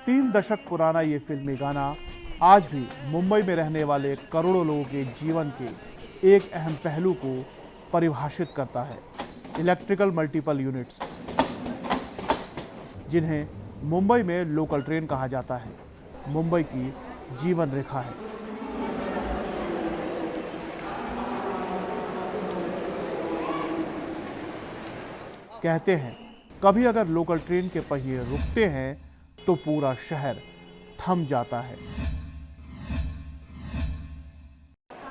3 दशक पुराना ये फिल्मी गाना आज भी मुंबई में रहने वाले करोड़ों लोगों के जीवन के एक अहम पहलू को परिभाषित करता है। इलेक्ट्रिकल मल्टीपल यूनिट्स, जिन्हें मुंबई में लोकल ट्रेन कहा जाता है, मुंबई की जीवन रेखा है। कहते हैं कभी अगर लोकल ट्रेन के पहिए रुकते हैं तो पूरा शहर थम जाता है।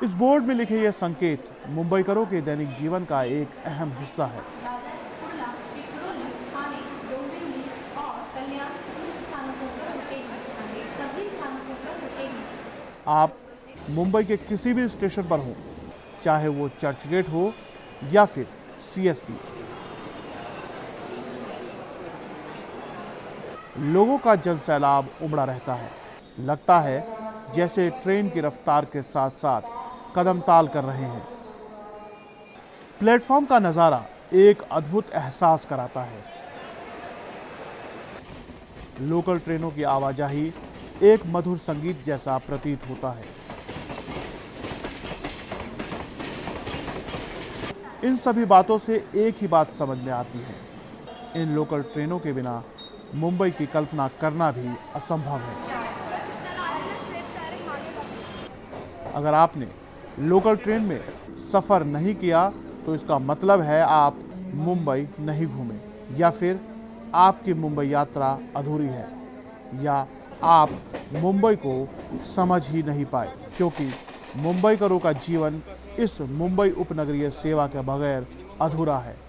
इस बोर्ड में लिखे यह संकेत मुंबईकरों के दैनिक जीवन का एक अहम हिस्सा है। आप मुंबई के किसी भी स्टेशन पर हो, चाहे वो चर्च गेट हो या फिर सीएसटी, लोगों का जनसैलाब उमड़ा रहता है। लगता है जैसे ट्रेन की रफ्तार के साथ साथ कदम ताल कर रहे हैं। प्लेटफॉर्म का नज़ारा एक अद्भुत एहसास कराता है। लोकल ट्रेनों की आवाजाही एक मधुर संगीत जैसा प्रतीत होता है। इन सभी बातों से एक ही बात समझ में आती है, इन लोकल ट्रेनों के बिना मुंबई की कल्पना करना भी असंभव है। अगर आपने लोकल ट्रेन में सफ़र नहीं किया तो इसका मतलब है आप मुंबई नहीं घूमे, या फिर आपकी मुंबई यात्रा अधूरी है, या आप मुंबई को समझ ही नहीं पाए, क्योंकि मुंबईकरों का जीवन इस मुंबई उपनगरीय सेवा के बगैर अधूरा है।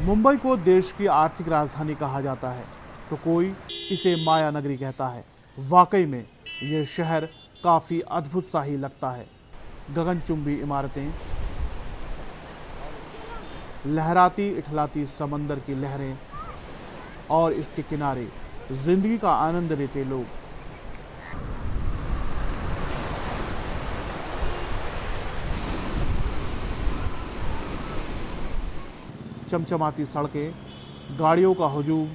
मुंबई को देश की आर्थिक राजधानी कहा जाता है तो कोई इसे माया नगरी कहता है। वाकई में ये शहर काफ़ी अद्भुत सा ही लगता है। गगनचुंबी इमारतें, लहराती इठलाती समंदर की लहरें और इसके किनारे जिंदगी का आनंद लेते लोग। चमचमाती सड़कें, गाड़ियों का हुजूम,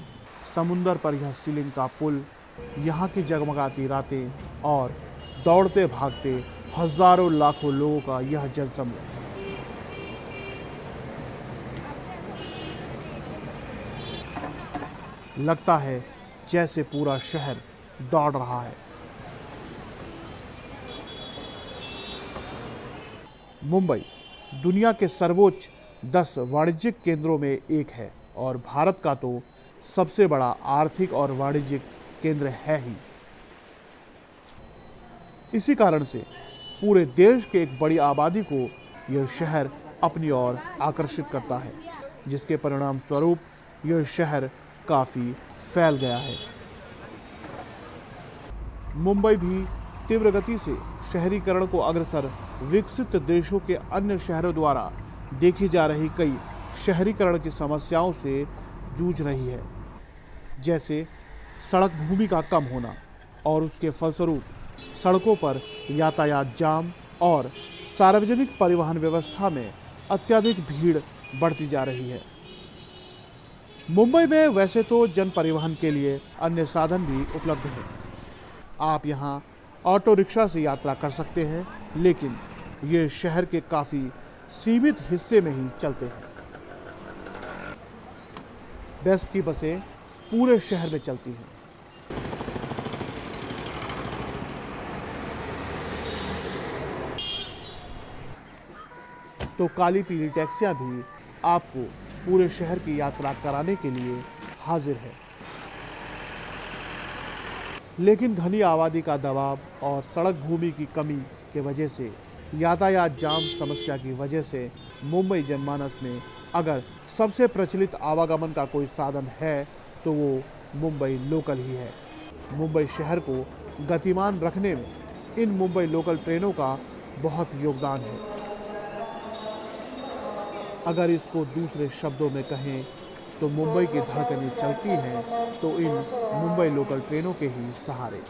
समुंदर पर यह सीलिंग का पुल, यहाँ की जगमगाती रातें और दौड़ते भागते हजारों लाखों लोगों का यह जनसमूह। लगता है जैसे पूरा शहर दौड़ रहा है। मुंबई दुनिया के सर्वोच्च 10 वाणिज्यिक केंद्रों में एक है और भारत का तो सबसे बड़ा आर्थिक और वाणिज्यिक केंद्र है ही। इसी कारण से पूरे देश के एक बड़ी आबादी को यह शहर अपनी ओर आकर्षित करता है, जिसके परिणाम स्वरूप यह शहर काफ़ी फैल गया है। मुंबई भी तीव्र गति से शहरीकरण को अग्रसर विकसित देशों के अन्य शहरों द्वारा देखी जा रही कई शहरीकरण की समस्याओं से जूझ रही है, जैसे सड़क भूमि का कम होना और उसके फलस्वरूप सड़कों पर यातायात जाम और सार्वजनिक परिवहन व्यवस्था में अत्यधिक भीड़ बढ़ती जा रही है। मुंबई में वैसे तो जन परिवहन के लिए अन्य साधन भी उपलब्ध हैं। आप यहाँ ऑटो रिक्शा से यात्रा कर सकते हैं, लेकिन ये शहर के काफ़ी सीमित हिस्से में ही चलते हैं। बेस्ट की बसें पूरे शहर में चलती हैं। तो काली पीली टैक्सियां भी आपको पूरे शहर की यात्रा कराने के लिए हाजिर है। लेकिन घनी आबादी का दबाव और सड़क भूमि की कमी के वजह से, यातायात जाम समस्या की वजह से मुंबई जनमानस में अगर सबसे प्रचलित आवागमन का कोई साधन है तो वो मुंबई लोकल ही है। मुंबई शहर को गतिमान रखने में इन मुंबई लोकल ट्रेनों का बहुत योगदान है। अगर इसको दूसरे शब्दों में कहें तो मुंबई की धड़कनें चलती हैं तो इन मुंबई लोकल ट्रेनों के ही सहारे।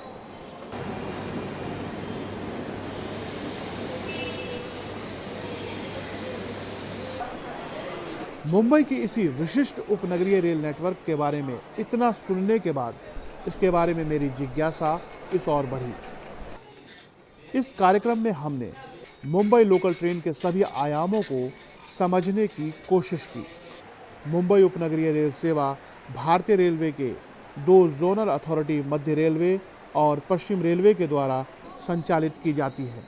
मुंबई की इसी विशिष्ट उपनगरीय रेल नेटवर्क के बारे में इतना सुनने के बाद इसके बारे में मेरी जिज्ञासा इस और बढ़ी। इस कार्यक्रम में हमने मुंबई लोकल ट्रेन के सभी आयामों को समझने की कोशिश की। मुंबई उपनगरीय रेल सेवा भारतीय रेलवे के 2 जोनल अथॉरिटी मध्य रेलवे और पश्चिम रेलवे के द्वारा संचालित की जाती है।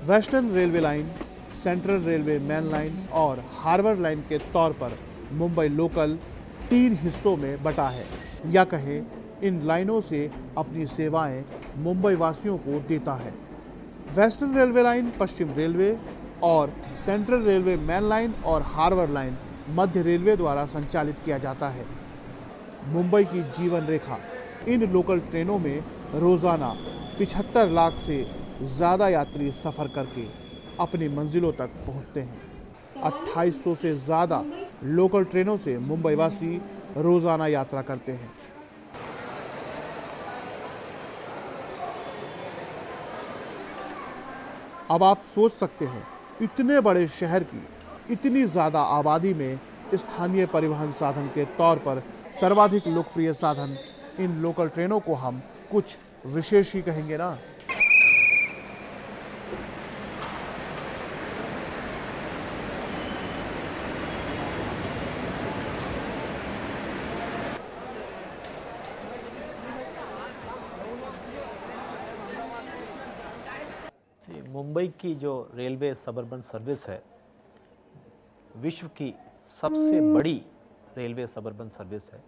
Western railway line, central railway main line और हार्बर लाइन के तौर पर मुंबई लोकल 3 हिस्सों में बटा है, या कहें इन लाइनों से अपनी सेवाएं मुंबई वासियों को देता है। वेस्टर्न रेलवे लाइन पश्चिम रेलवे और सेंट्रल रेलवे मेन लाइन और हार्बर लाइन मध्य रेलवे द्वारा संचालित किया जाता है। मुंबई की जीवन रेखा इन लोकल ट्रेनों में रोज़ाना 75 लाख से ज़्यादा यात्री सफ़र करके अपनी मंजिलों तक पहुंचते हैं। 2800 से ज़्यादा लोकल ट्रेनों से मुंबई वासी रोज़ाना यात्रा करते हैं। अब आप सोच सकते हैं, इतने बड़े शहर की इतनी ज़्यादा आबादी में स्थानीय परिवहन साधन के तौर पर सर्वाधिक लोकप्रिय साधन इन लोकल ट्रेनों को हम कुछ विशेष ही कहेंगे ना। मुंबई की जो रेलवे सबअर्बन सर्विस है, विश्व की सबसे बड़ी रेलवे सबअर्बन सर्विस है।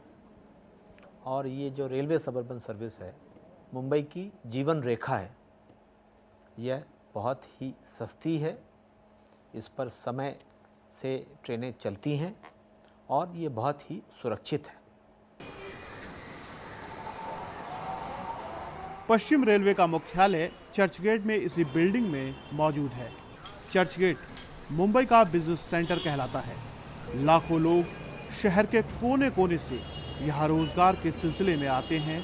और ये जो रेलवे सबअर्बन सर्विस है, मुंबई की जीवन रेखा है। यह बहुत ही सस्ती है, इस पर समय से ट्रेनें चलती हैं और ये बहुत ही सुरक्षित है। पश्चिम रेलवे का मुख्यालय चर्चगेट में इसी बिल्डिंग में मौजूद है। चर्चगेट मुंबई का बिजनेस सेंटर कहलाता है। लाखों लोग शहर के कोने कोने से यहाँ रोजगार के सिलसिले में आते हैं,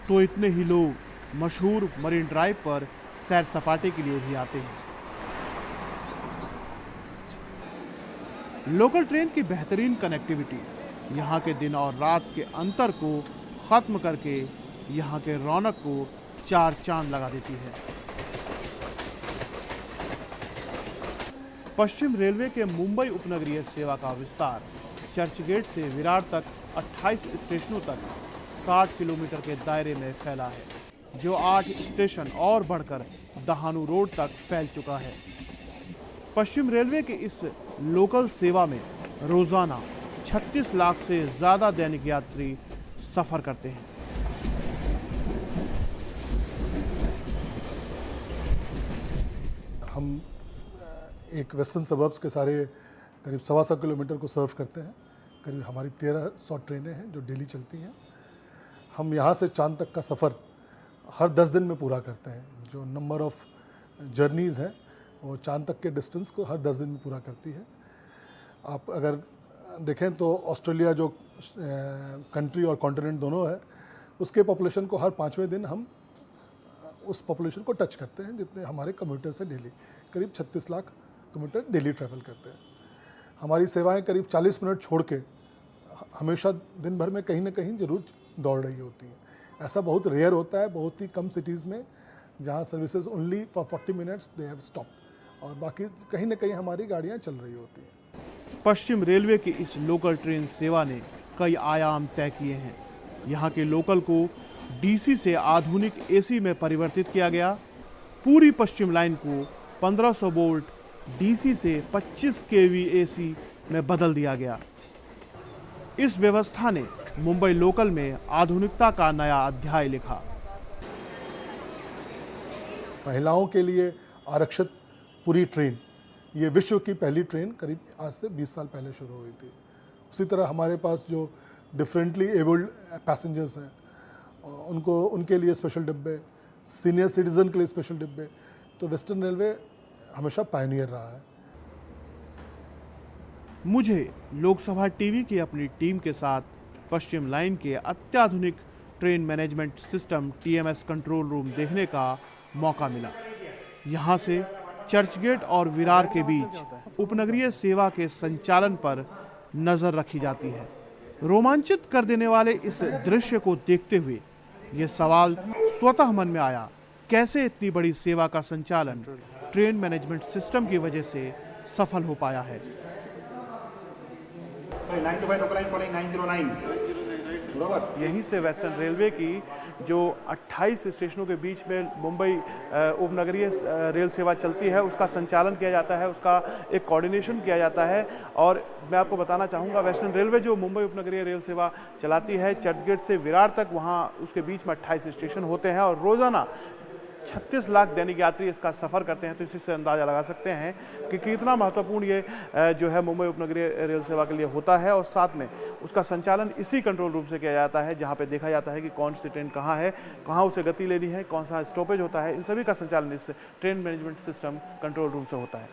तो इतने ही लोग मशहूर मरीन ड्राइव पर सैर सपाटे के लिए भी आते हैं। लोकल ट्रेन की बेहतरीन कनेक्टिविटी यहाँ के दिन और रात के अंतर को खत्म करके यहाँ के रौनक को 4 चांद लगा देती है। पश्चिम रेलवे के मुंबई उपनगरीय सेवा का विस्तार चर्चगेट से विरार तक 28 स्टेशनों तक 60 किलोमीटर के दायरे में फैला है, जो 8 स्टेशन और बढ़कर दहानू रोड तक फैल चुका है। पश्चिम रेलवे के इस लोकल सेवा में रोजाना 36 लाख से ज़्यादा दैनिक यात्री सफ़र करते हैं। हम एक वेस्टर्न सबर्ब्स के सारे करीब 125 किलोमीटर को सर्व करते हैं। करीब हमारी 1300 ट्रेनें हैं जो डेली चलती हैं। हम यहाँ से चांद तक का सफ़र हर 10 दिन में पूरा करते हैं। जो नंबर ऑफ़ जर्नीज़ हैं वो चांद तक के डिस्टेंस को हर 10 दिन में पूरा करती है। आप अगर देखें तो ऑस्ट्रेलिया जो कंट्री और कॉन्टिनेंट दोनों है, उसके पॉपुलेशन को हर 5वें दिन हम उस पॉपुलेशन को टच करते हैं, जितने हमारे कम्यूटर्स हैं। डेली करीब 36 लाख कम्यूटर डेली ट्रैवल करते हैं। हमारी सेवाएं करीब 40 मिनट छोड़ के हमेशा दिन भर में कहीं ना कहीं ज़रूर दौड़ रही होती हैं। ऐसा बहुत रेयर होता है, बहुत ही कम सिटीज़ में जहां services only for 40 minutes they have stopped, और बाकी कहीं ना कहीं हमारी गाड़ियां चल रही होती हैं। पश्चिम रेलवे की इस लोकल ट्रेन सेवा ने कई आयाम तय किए हैं। यहाँ के लोकल को डीसी से आधुनिक एसी में परिवर्तित किया गया। पूरी पश्चिम लाइन को 1500 वोल्ट डीसी से 25 केवी एसी में बदल दिया गया। इस व्यवस्था ने मुंबई लोकल में आधुनिकता का नया अध्याय लिखा। महिलाओं के लिए आरक्षित पूरी ट्रेन, ये विश्व की पहली ट्रेन करीब आज से 20 साल पहले शुरू हुई थी। उसी तरह हमारे पास जो डिफरेंटली एबल्ड पैसेंजर्स हैं उनके लिए स्पेशल डिब्बे, सीनियर सिटीज़न के लिए स्पेशल डिब्बे, तो वेस्टर्न रेलवे हमेशा पायनियर रहा है। मुझे लोकसभा टीवी की अपनी टीम के साथ पश्चिम लाइन के अत्याधुनिक train management system TMS control room देखने का मौका मिला। यहाँ से चर्चगेट और विरार के बीच उपनगरीय सेवा के संचालन पर नजर रखी जाती है। रोमांचित कर देने वाले इस दृश्य को देखते हुए ये सवाल स्वतः मन में आया, कैसे इतनी बड़ी सेवा का संचालन ट्रेन मैनेजमेंट सिस्टम की वजह से सफल हो पाया है। 925 लोकल लाइन फॉलोइंग 909 बराबर। यहीं से वेस्टर्न रेलवे की जो 28 स्टेशनों के बीच में मुंबई उपनगरीय रेल सेवा चलती है, उसका संचालन किया जाता है, उसका एक कोऑर्डिनेशन किया जाता है। और मैं आपको बताना चाहूँगा, वेस्टर्न रेलवे जो मुंबई उपनगरीय रेल सेवा चलाती है, चर्चगेट से विरार तक, वहाँ उसके बीच में 28 स्टेशन होते हैं और रोज़ाना 36 लाख दैनिक यात्री इसका सफ़र करते हैं। तो इसी से अंदाज़ा लगा सकते हैं कि कितना महत्वपूर्ण ये जो है मुंबई उपनगरीय रेल सेवा के लिए होता है। और साथ में उसका संचालन इसी कंट्रोल रूम से किया जाता है, जहां पे देखा जाता है कि कौन सी ट्रेन कहां है, कहां उसे गति लेनी है, कौन सा स्टॉपेज होता है। इन सभी का संचालन इस train management system control room से होता है।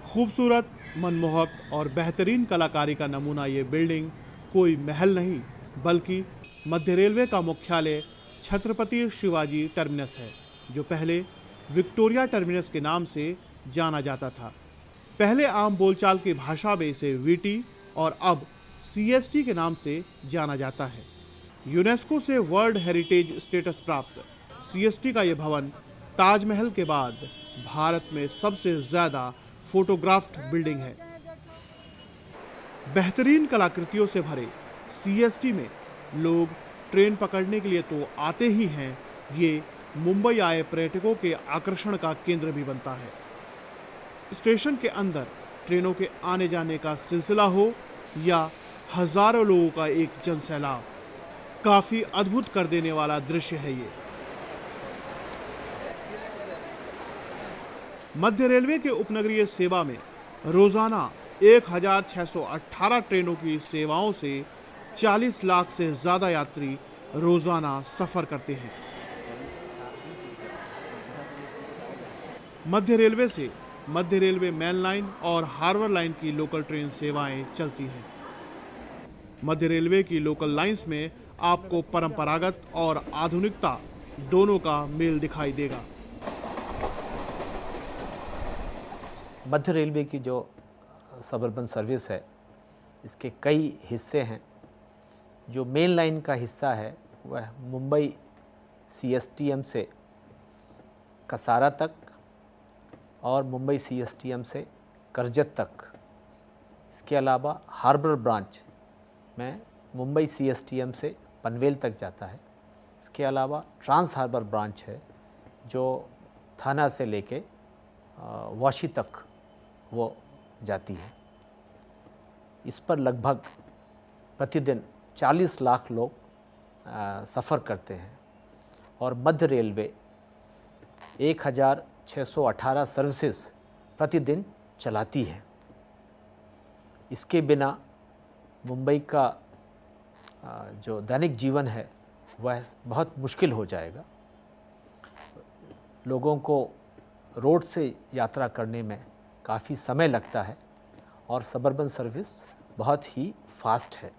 खूबसूरत, मनमोहक और बेहतरीन कलाकारी का नमूना ये बिल्डिंग कोई महल नहीं, बल्कि मध्य रेलवे का मुख्यालय छत्रपति शिवाजी टर्मिनस है, जो पहले विक्टोरिया टर्मिनस के नाम से जाना जाता था। पहले आम बोलचाल की भाषा में इसे वीटी और अब सीएसटी के नाम से जाना जाता है। यूनेस्को से वर्ल्ड हेरिटेज स्टेटस प्राप्त सीएसटी का यह भवन ताजमहल के बाद भारत में सबसे ज़्यादा फोटोग्राफ्ड बिल्डिंग है। बेहतरीन कलाकृतियों से भरे सीएसटी में लोग ट्रेन पकड़ने के लिए तो आते ही हैं, ये मुंबई आए पर्यटकों के आकर्षण का केंद्र भी बनता है। स्टेशन के अंदर ट्रेनों के आने जाने का सिलसिला हो या हजारों लोगों का एक जनसैलाब, काफी अद्भुत कर देने वाला दृश्य है ये। मध्य रेलवे के उपनगरीय सेवा में रोजाना 1618 ट्रेनों की सेवाओं से 40 लाख से ज्यादा यात्री रोजाना सफर करते हैं। मध्य रेलवे से मध्य रेलवे मेन लाइन और हार्बर लाइन की लोकल ट्रेन सेवाएं चलती हैं। मध्य रेलवे की लोकल लाइंस में आपको परंपरागत और आधुनिकता दोनों का मेल दिखाई देगा। मध्य रेलवे की जो सबअर्बन सर्विस है, इसके कई हिस्से हैं। जो मेन लाइन का हिस्सा है वह मुंबई सीएसटीएम से कसारा तक और मुंबई सीएसटीएम से करजत तक। इसके अलावा हार्बर ब्रांच में मुंबई सीएसटीएम से पनवेल तक जाता है। इसके अलावा ट्रांस हार्बर ब्रांच है जो थाना से लेके वाशी तक वो जाती है। इस पर लगभग प्रतिदिन 40 लाख लोग सफ़र करते हैं और मध्य रेलवे 1618 सर्विसेज प्रतिदिन चलाती है। इसके बिना मुंबई का जो दैनिक जीवन है वह बहुत मुश्किल हो जाएगा। लोगों को रोड से यात्रा करने में काफ़ी समय लगता है और सबअर्बन सर्विस बहुत ही फास्ट है।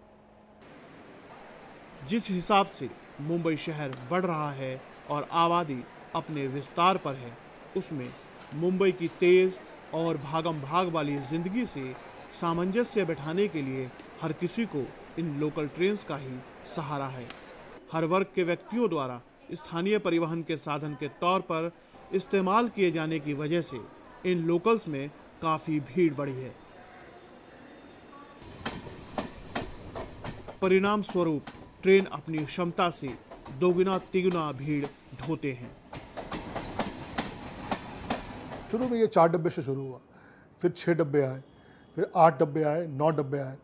जिस हिसाब से मुंबई शहर बढ़ रहा है और आबादी अपने विस्तार पर है, उसमें मुंबई की तेज़ और भागम भाग वाली ज़िंदगी से सामंजस्य बैठाने के लिए हर किसी को इन लोकल ट्रेन्स का ही सहारा है। हर वर्ग के व्यक्तियों द्वारा स्थानीय परिवहन के साधन के तौर पर इस्तेमाल किए जाने की वजह से इन लोकल्स में काफ़ी भीड़ बढ़ी है। परिणाम स्वरूप ट्रेन अपनी क्षमता से दोगुना तिगुना भीड़ ढोते हैं। शुरू में ये 4 डब्बे से शुरू हुआ, फिर 6 डब्बे आए, फिर 8 डब्बे आए, 9 डब्बे आए,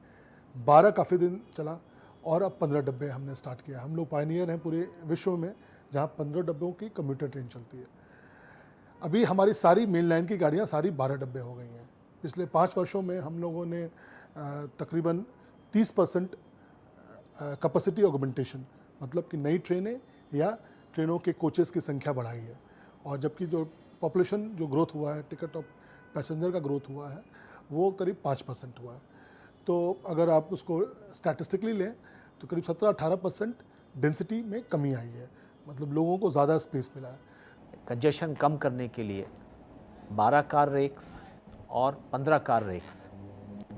12 काफ़ी दिन चला और अब 15 डब्बे हमने स्टार्ट किया। हम लोग पायनियर हैं पूरे विश्व में जहाँ 15 डब्बों की कम्यूटर ट्रेन चलती है। अभी हमारी सारी मेन लाइन की गाड़ियाँ सारी 12 डब्बे हो गई हैं। पिछले 5 वर्षों में हम लोगों ने तकरीबन 30% कैपेसिटी ऑगमेंटेशन, मतलब कि नई ट्रेनें या ट्रेनों के कोचेस की संख्या बढ़ाई है। और जबकि जो पॉपुलेशन जो ग्रोथ हुआ है, टिकट ऑफ पैसेंजर का ग्रोथ हुआ है, वो करीब 5% हुआ है। तो अगर आप उसको स्टैटिस्टिकली लें तो करीब 17-18% डेंसिटी में कमी आई है, मतलब लोगों को ज़्यादा स्पेस मिला है। कंजेशन कम करने के लिए 12 कार रेक्स और 15 कार रेक्स,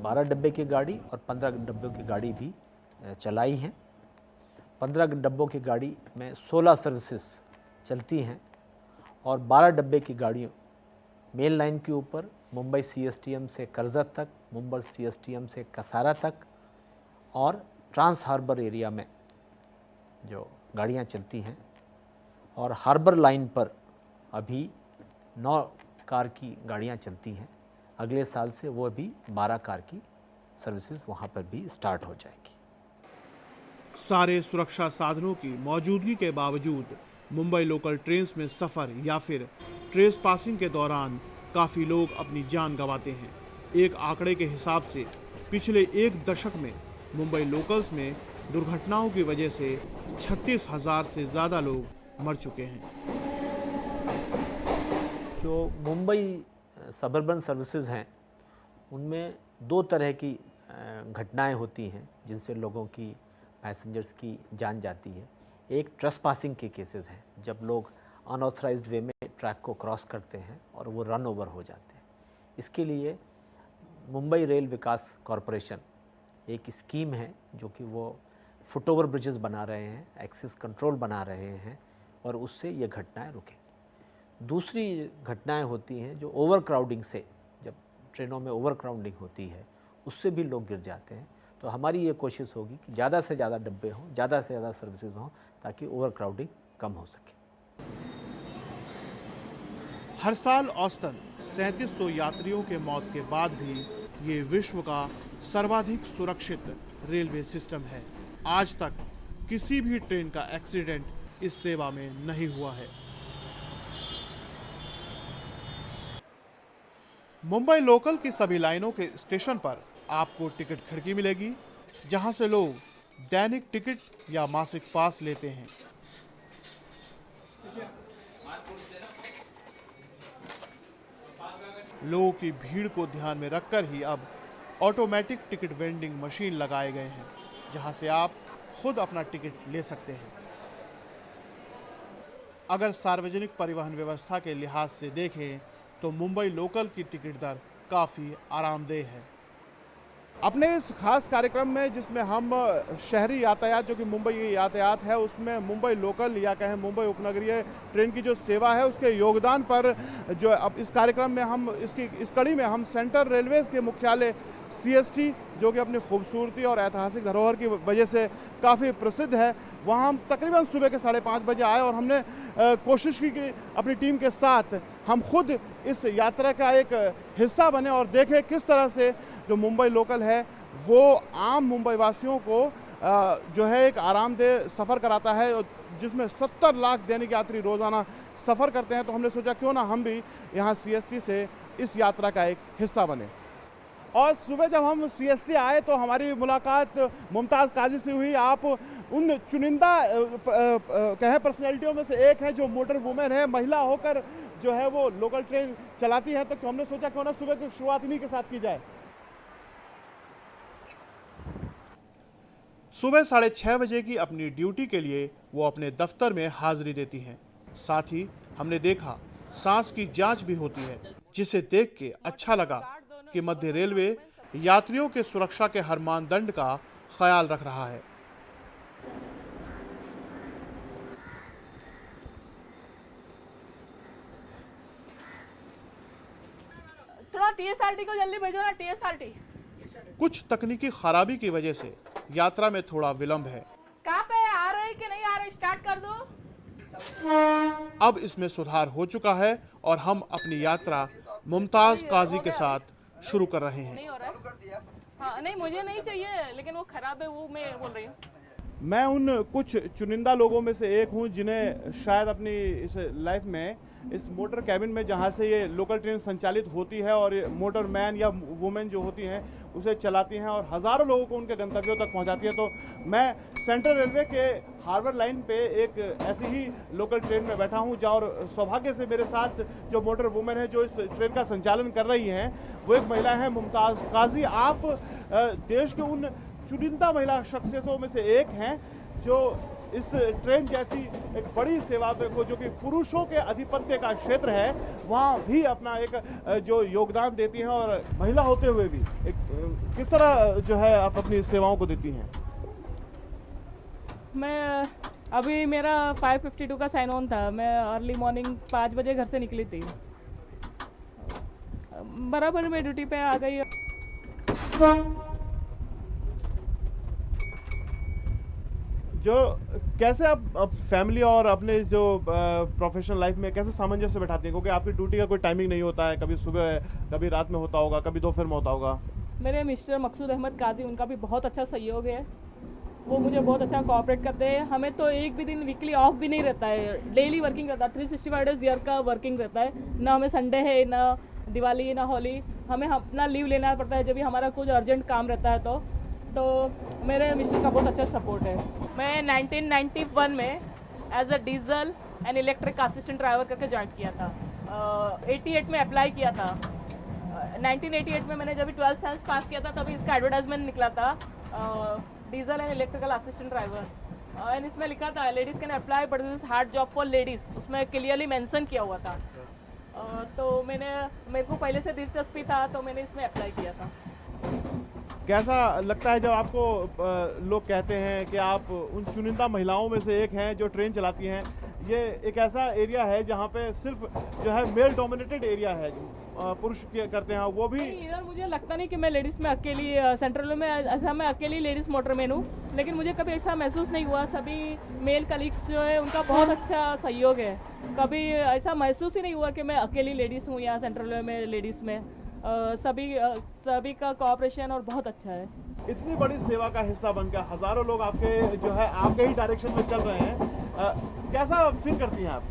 12 डब्बे की गाड़ी और 15 डब्बों की गाड़ी भी चलाई हैं। 15 डब्बों की गाड़ी में 16 सर्विसेज चलती हैं और 12 डब्बे की गाड़ियों मेन लाइन के ऊपर मुंबई CSTM से कर्जत तक, मुंबई CSTM से कसारा तक और ट्रांस हार्बर एरिया में जो गाड़ियां चलती हैं। और हार्बर लाइन पर अभी 9 कार की गाड़ियां चलती हैं। अगले साल से वो भी 12 कार की सर्विसेज वहाँ पर भी स्टार्ट हो जाएगी। सारे सुरक्षा साधनों की मौजूदगी के बावजूद मुंबई लोकल ट्रेन्स में सफ़र या फिर ट्रेस पासिंग के दौरान काफ़ी लोग अपनी जान गंवाते हैं। एक आंकड़े के हिसाब से पिछले 1 दशक में मुंबई लोकल्स में दुर्घटनाओं की वजह से 36,000 से ज़्यादा लोग मर चुके हैं। जो मुंबई सबर्बन सर्विसेज हैं उनमें 2 तरह की घटनाएं होती हैं जिनसे लोगों की, पैसेंजर्स की जान जाती है। एक ट्रेस पासिंग के केसेस हैं, जब लोग अनऑथराइज्ड वे में ट्रैक को क्रॉस करते हैं और वो रन ओवर हो जाते हैं। इसके लिए मुंबई रेल विकास कॉरपोरेशन एक स्कीम है जो कि वो फुट ओवर ब्रिजेस बना रहे हैं, एक्सेस कंट्रोल बना रहे हैं और उससे ये घटनाएं रुकें। दूसरी घटनाएं होती हैं जो ओवर क्राउडिंग से, जब ट्रेनों में ओवर क्राउडिंग होती है उससे भी लोग गिर जाते हैं। तो हमारी ये कोशिश होगी कि ज़्यादा से ज़्यादा डब्बे हों, ज़्यादा से ज़्यादा सर्विसेज हों ताकि ओवर क्राउडिंग कम हो सके। हर साल औसतन 3700 यात्रियों के मौत के बाद भी ये विश्व का सर्वाधिक सुरक्षित रेलवे सिस्टम है। आज तक किसी भी ट्रेन का एक्सीडेंट इस सेवा में नहीं हुआ है। मुंबई लोकल की सभी लाइनों के स्टेशन पर आपको टिकट खिड़की मिलेगी, जहां से लोग दैनिक टिकट या मासिक पास लेते हैं। लोगों की भीड़ को ध्यान में रखकर ही अब ऑटोमेटिक टिकट वेंडिंग मशीन लगाए गए हैं, जहां से आप खुद अपना टिकट ले सकते हैं। अगर सार्वजनिक परिवहन व्यवस्था के लिहाज से देखें तो मुंबई लोकल की टिकट दर काफ़ी आरामदेह है। अपने इस खास कार्यक्रम में जिसमें हम शहरी यातायात जो कि मुंबई यातायात है उसमें मुंबई लोकल या कहें मुंबई उपनगरीय ट्रेन की जो सेवा है उसके योगदान पर जो अब इस कार्यक्रम में हम इस कड़ी में हम सेंट्रल रेलवेज़ के मुख्यालय CST जो कि अपनी खूबसूरती और ऐतिहासिक धरोहर की वजह से काफ़ी प्रसिद्ध है, वहाँ हम तकरीबन सुबह के 5:30 बजे आए और हमने कोशिश की कि अपनी टीम के साथ हम खुद इस यात्रा का एक हिस्सा बने और देखें किस तरह से जो मुंबई लोकल है वो आम मुंबई वासियों को जो है एक आरामदेह सफ़र कराता है, जिसमें 70 लाख दैनिक यात्री रोज़ाना सफ़र करते हैं। तो हमने सोचा क्यों ना हम भी यहाँ CST से इस यात्रा का एक हिस्सा बने। और सुबह जब हम CST आए तो हमारी मुलाकात मुमताज़ काजी से हुई। आप उन चुनिंदा कहें पर्सनैलिटियों में से एक हैं जो मोटर वुमेन है, महिला होकर जो है वो लोकल ट्रेन चलाती है। तो हमने सोचा क्यों ना सुबह की शुरुआत इन्हीं के साथ की जाए। सुबह 6:30 बजे की अपनी ड्यूटी के लिए वो अपने दफ्तर में हाजिरी देती हैं। साथ ही हमने देखा सांस की जांच भी होती है, जिसे देख के अच्छा लगा कि मध्य रेलवे यात्रियों के सुरक्षा के हर मानदंड का ख्याल रख रहा है। थोड़ा TSRT को जल्दी भेजो ना, TSRT। कुछ तकनीकी खराबी की वजह से यात्रा में थोड़ा विलंब है। कहाँ पे आ रहे कि नहीं आ रहे, स्टार्ट कर दो। अब इसमें सुधार हो चुका है और हम अपनी यात्रा मुमताज काजी के साथ शुरू कर रहे हैं। नहीं हो रहा है? हाँ, नहीं मुझे नहीं चाहिए, लेकिन वो खराब है, वो मैं बोल रही हूँ। मैं उन कुछ चुनिंदा लोगों में से एक हूं जिन्हें शायद अपनी इस लाइफ में इस मोटर कैबिन में जहां से ये लोकल ट्रेन संचालित होती है और मोटर मैन या वुमेन जो होती हैं उसे चलाती हैं और हज़ारों लोगों को उनके गंतव्यों तक पहुंचाती है। तो मैं सेंट्रल रेलवे के हार्बर लाइन पे एक ऐसी ही लोकल ट्रेन में बैठा हूं जहाँ और सौभाग्य से मेरे साथ जो मोटर वुमेन है जो इस ट्रेन का संचालन कर रही हैं वो एक महिला है मुमताज़ काजी। आप देश के उन चुनिंदा महिला शख्सियतों में से एक हैं जो इस ट्रेन जैसी एक बड़ी सेवा पे को जो कि पुरुषों के आधिपत्य का क्षेत्र है वहाँ भी अपना एक जो योगदान देती हैं और महिला होते हुए भी एक किस तरह जो है आप अपनी सेवाओं को देती हैं? मैं अभी मेरा 5:52 का साइन ऑन था। मैं अर्ली मॉर्निंग 5 बजे घर से निकली थी। बराबर मैं ड्यूटी पे आ गई। जो कैसे आप फैमिली और अपने जो प्रोफेशनल लाइफ में कैसे सामंजस्य बैठाते हैं, क्योंकि आपकी ड्यूटी का कोई टाइमिंग नहीं होता है, कभी सुबह है, कभी रात में होता होगा, कभी दोपहर में होता होगा। मेरे मिस्टर मकसूद अहमद काजी, उनका भी बहुत अच्छा सहयोग है। वो मुझे बहुत अच्छा कोऑपरेट करते हैं। हमें तो एक भी दिन वीकली ऑफ भी नहीं रहता है, डेली वर्किंग रहता है। 365 डेज ईयर का वर्किंग रहता है। ना हमें संडे है, ना दिवाली, ना होली। हमें अपना लीव लेना पड़ता है जब भी हमारा कुछ अर्जेंट काम रहता है तो मेरे मिस्टर का बहुत अच्छा सपोर्ट है। मैं 1991 में as a diesel and electric assistant driver करके ज्वाइन किया था। 88 में अप्लाई किया था। 1988 में मैंने जब 12th साइंस पास किया था तभी इसका एडवर्टाइजमेंट निकला था, diesel and electrical assistant driver. And इसमें लिखा था ladies can apply but this is hard job for ladies, उसमें क्लियरली मेंशन किया हुआ था। तो मेरे को पहले से दिलचस्पी था तो मैंने इसमें अप्लाई किया था। कैसा लगता है जब आपको लोग कहते हैं कि आप उन चुनिंदा महिलाओं में से एक हैं जो ट्रेन चलाती हैं? ये एक ऐसा एरिया है जहाँ पे सिर्फ जो है मेल डोमिनेटेड एरिया है, पुरुष करते हैं वो भी। इधर मुझे लगता नहीं कि मैं लेडीज़ में अकेली, सेंट्रल में ऐसा मैं अकेली लेडीज़ मोटरमैन हूँ, लेकिन मुझे कभी ऐसा महसूस नहीं हुआ। सभी मेल कलीग्स जो है उनका बहुत अच्छा सहयोग है। कभी ऐसा महसूस ही नहीं हुआ कि मैं अकेली लेडीज़ हूँ यहाँ सेंट्रल में लेडीज़ में। सभी का कोऑपरेशन और बहुत अच्छा है। इतनी बड़ी सेवा का हिस्सा बन गया, हजारों लोग आपके जो है आपके ही डायरेक्शन में चल रहे हैं, कैसा फील करती हैं आप?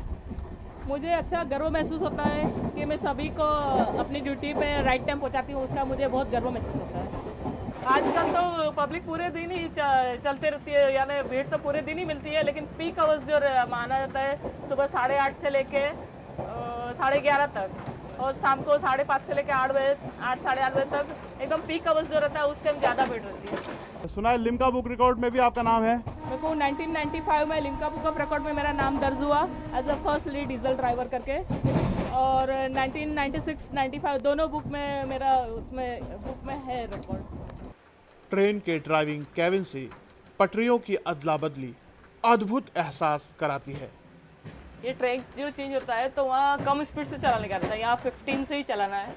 मुझे अच्छा गर्व महसूस होता है कि मैं सभी को अपनी ड्यूटी पे राइट टाइम पहुंचाती हूँ, उसका मुझे बहुत गर्व महसूस होता है। आजकल तो पब्लिक पूरे दिन ही चलते रहती है, यानी भीड़ तो पूरे दिन ही मिलती है, लेकिन पीक आवर्स जो माना जाता है सुबह 8:30 से लेके 11:30 तक और शाम को 5:30 से लेकर 8 बजे 8-8:30 बजे तक एकदम पीक आवर्स जो रहता है उस टाइम ज़्यादा भीड़ रहती है। सुना है लिम्का बुक रिकॉर्ड में भी आपका नाम है? मेरे को 1995 में लिम्का बुक ऑफ रिकॉर्ड में मेरा नाम दर्ज हुआ as a first lead diesel driver करके, और 1996-95 दोनों बुक में मेरा उसमें बुक में है रिकॉर्ड। ट्रेन के ड्राइविंग कैबिन से पटरियों की अदला बदली अद्भुत एहसास कराती है। ये ट्रैक जो चेंज होता है तो वहाँ कम स्पीड से चलाने का रहता है, यहाँ 15 से ही चलाना है।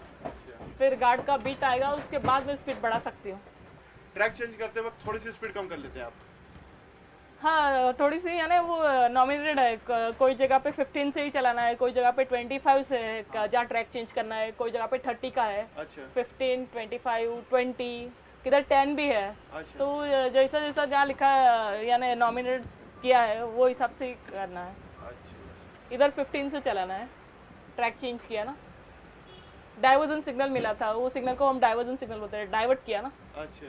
फिर गार्ड का बीट आएगा, उसके बाद में स्पीड बढ़ा सकती हूँ। ट्रैक चेंज करते वक्त थोड़ी सी स्पीड कम कर लेते हैं आप? हाँ, थोड़ी सी, यानी वो नॉमिनेटेड है। कोई जगह पे 15 से ही चलाना है, कोई जगह पे 25 से जहाँ ट्रैक चेंज करना है, कोई जगह पे 30 का है। अच्छा। 15, 25, 20, किधर 10 भी है। अच्छा। तो जैसा जैसा जहाँ लिखा है यानी नॉमिनेट किया है वो हिसाब से ही करना है। इधर 15 से चलाना है। ट्रैक चेंज किया ना, डाइवर्जन सिग्नल मिला था, वो सिग्नल को हम डाइवर्जन सिग्नल बोलते हैं, डाइवर्ट किया ना। अच्छा।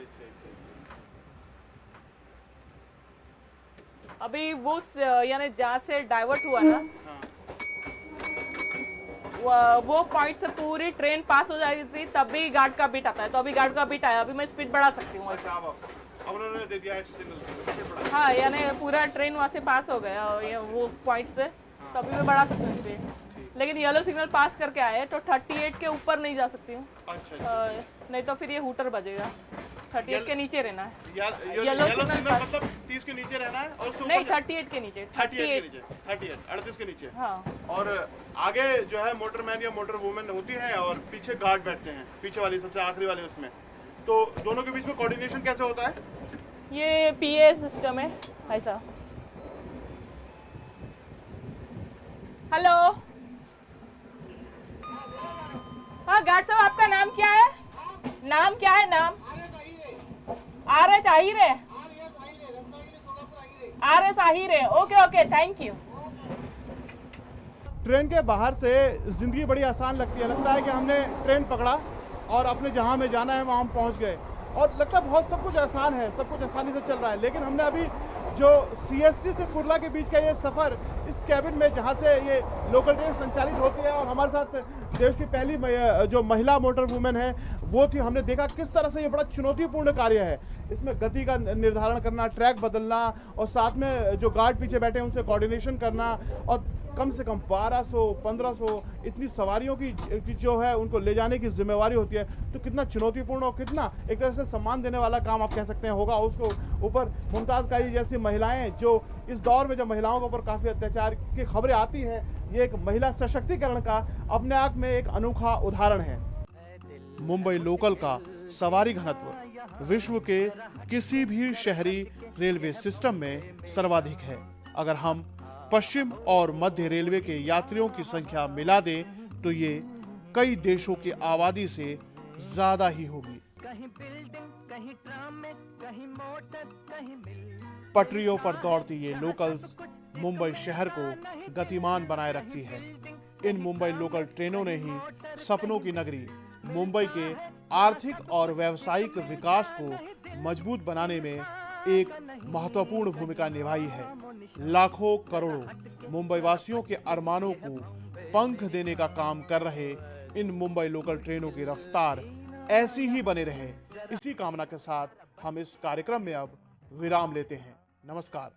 अभी वो यानी जहाँ से डाइवर्ट हुआ ना, वो पॉइंट से पूरी ट्रेन पास हो जाती थी, तब भी गार्ड का बीट आता है। तो अभी गार्ड का बीट आया, अभी मैं स्पीड बढ़ा सकती हूँ। अब उन्होंने दे दिया सिग्नल। हाँ, यानी पूरा ट्रेन वहाँ से पास हो गया वो पॉइंट से, तो अभी मैं बढ़ा सकती हूँ स्पीड। लेकिन येलो सिग्नल पास करके आए तो 38 के ऊपर नहीं जा सकती हूँ। अच्छा। नहीं तो फिर ये हूटर बजेगा। 38 के नीचे रहना है। येलो सिग्नल मतलब 30 के नीचे रहना है और नहीं, 38 के नीचे। 38 के नीचे। हाँ। और आगे जो है मोटरमैन या मोटर वुमेन होती है और पीछे गार्ड बैठते हैं, पीछे वाली सबसे आखिरी वाले उसमें। तो दोनों के बीच में कोऑर्डिनेशन कैसे होता है? ये PA सिस्टम है ऐसा। हेलो, हाँ गार्ड साहब, आपका नाम क्या है? नाम क्या है? नाम RS आहिर है। RS आहिर है। Okay, thank you. ट्रेन के बाहर से ज़िंदगी बड़ी आसान लगती है। लगता है कि हमने ट्रेन पकड़ा और अपने जहाँ में जाना है वहाँ हम पहुँच गए, और लगता है बहुत सब कुछ आसान है, सब कुछ आसानी से चल रहा है। लेकिन हमने अभी जो सीएसटी से कुर्ला के बीच का ये सफ़र इस कैबिन में जहाँ से ये लोकल ट्रेन संचालित होती है, और हमारे साथ देश की पहली जो महिला मोटर वुमेन है वो थी। हमने देखा किस तरह से ये बड़ा चुनौतीपूर्ण कार्य है। इसमें गति का निर्धारण करना, ट्रैक बदलना, और साथ में जो गार्ड पीछे बैठे हैं उनसे कोऑर्डिनेशन करना, और कम से कम 1200-1500 इतनी सवारियों की जो है उनको ले जाने की जिम्मेवारी होती है। तो कितना चुनौतीपूर्ण और कितना एक तरह से सम्मान देने वाला काम आप कह सकते हैं होगा उसको ऊपर। मुमताज़ काजी जैसी महिलाएं जो इस दौर में जब महिलाओं के ऊपर काफ़ी अत्याचार की खबरें आती हैं, ये एक महिला सशक्तिकरण का अपने आप में एक अनोखा उदाहरण है। मुंबई लोकल का सवारी घनत्व विश्व के किसी भी शहरी रेलवे सिस्टम में सर्वाधिक है। अगर हम पश्चिम और मध्य रेलवे के यात्रियों की संख्या मिला दें तो ये कई देशों की आबादी से ज्यादा ही होगी। पटरियों पर दौड़ती ये लोकल्स मुंबई शहर को गतिमान बनाए रखती है। इन मुंबई लोकल ट्रेनों ने ही सपनों की नगरी मुंबई के आर्थिक और व्यावसायिक विकास को मजबूत बनाने में एक महत्वपूर्ण भूमिका निभाई है। लाखों करोड़ों मुंबई वासियों के अरमानों को पंख देने का काम कर रहे इन मुंबई लोकल ट्रेनों की रफ्तार ऐसी ही बने रहे। इसी कामना के साथ हम इस कार्यक्रम में अब विराम लेते हैं। नमस्कार।